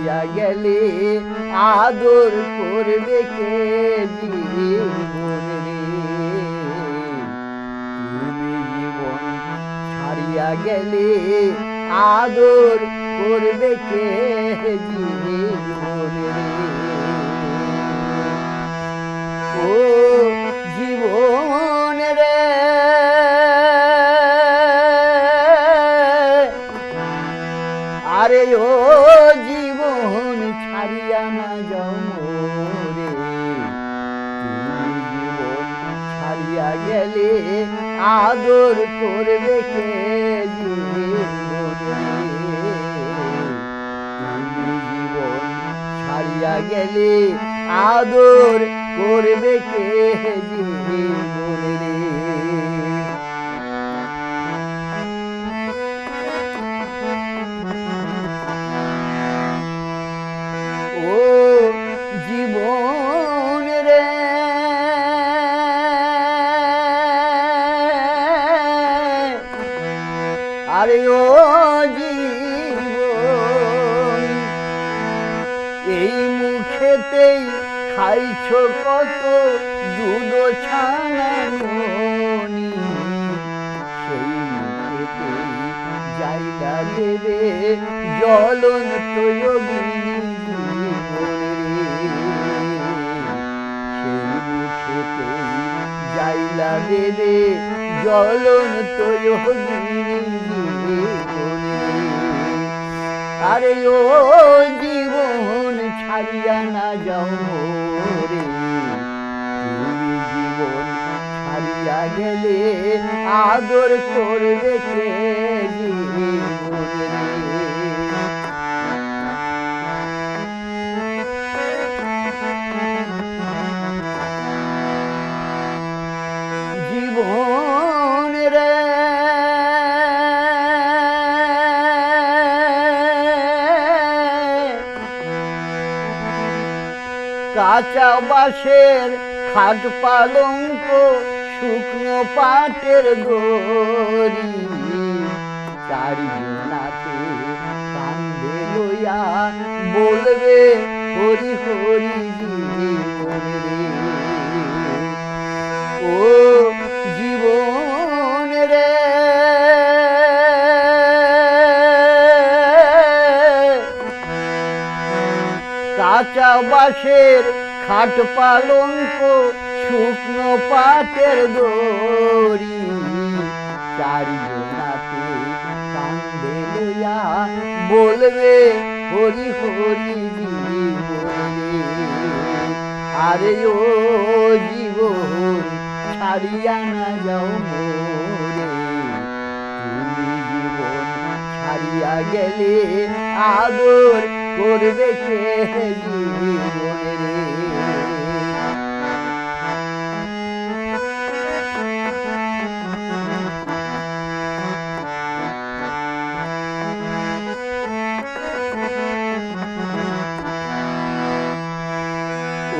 ছাড়িয়া গেলে আদর করবে কে জীবন রে? তুমি জীবন ছাড়িয়া গেলে আদর করবে কে জীবন রে? ও জীবন রে, আরে ও জীবন ছাড়িয়া না যাও মোরে। তুমি জীবন ছাড়িয়া গেলে আদর করবে কে জীবন রে? তুমি জীবন ছাড়িয়া গেলে আদর করবে কে জীবন রে? ও জীবন রে, আরে ও জীবন, এই মুখেতেই খাইছ কত দুধ ছানা মনি, সেই মুখেতেই জায়গা দেবে জ্বলন্ত যোগিনী জীবন রে। সেই মুখেতেই জায়গা দেবে জ্বলন্ত যোগিনী জীবন রে। আরে ও জীবন ছাড়িয়া না যাও মোরে। তুমি জীবন ছাড়িয়া গেলে আদর করবে কে জীবন রে? জীবন রে, কাঁচা বাঁশের খাট পালঙ্ক, শুকনো পাটের দড়ি, চারিজনাতে কান্দে লইয়া বলবে হরি হরি জীবন রে। ও জীবন রে, কাঁচা বাঁশের খাট পালঙ্ক, শুকনো পাটের দড়ি, চারিজনাতে কান্দে লইয়া বলবে হরি হরি জীবন রে। আরে ও জীবন ছাড়িয়া না যাও মোরে। তুমি জীবন ছাড়িয়া গেলে আদর করবে কে জীবন রে?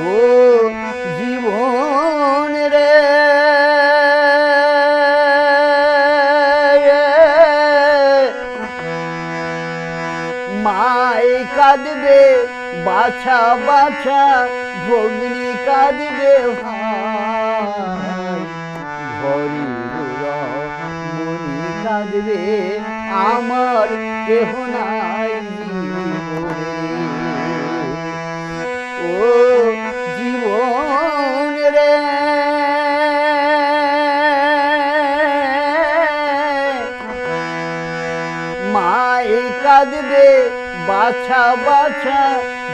ও জীবন রে, মায় কাঁদবে বাছা বাছা, ভগ্নী কাঁদবে ভাই, ঘরের মনি কাঁদবে আমার কেহ নাই জীবন রে। ও জীবন রে, মায় কাঁদবে বাছা বাছা,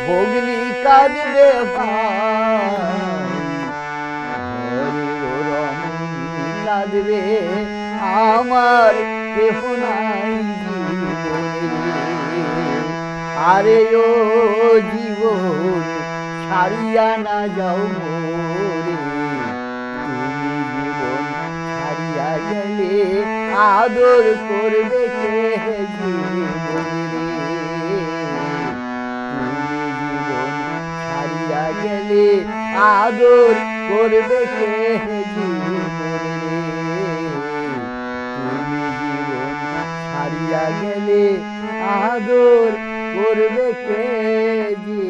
ভগ্নী কাঁদবে ভাই, ঘরের রমণী কাঁদবে আমার কেহ নাই জীবন রে। আরে ও জীবন ছাড়িয়া না যাও মোরে। তুমি জীবন ছাড়িয়া গেলে আদর করবে কে জীবন রে? তুমি জীবন ছাড়িয়া গেলে আদর করবে কে জীবন রে? তুমি জীবন ছাড়িয়া গেলে আদর করবে কে জীবন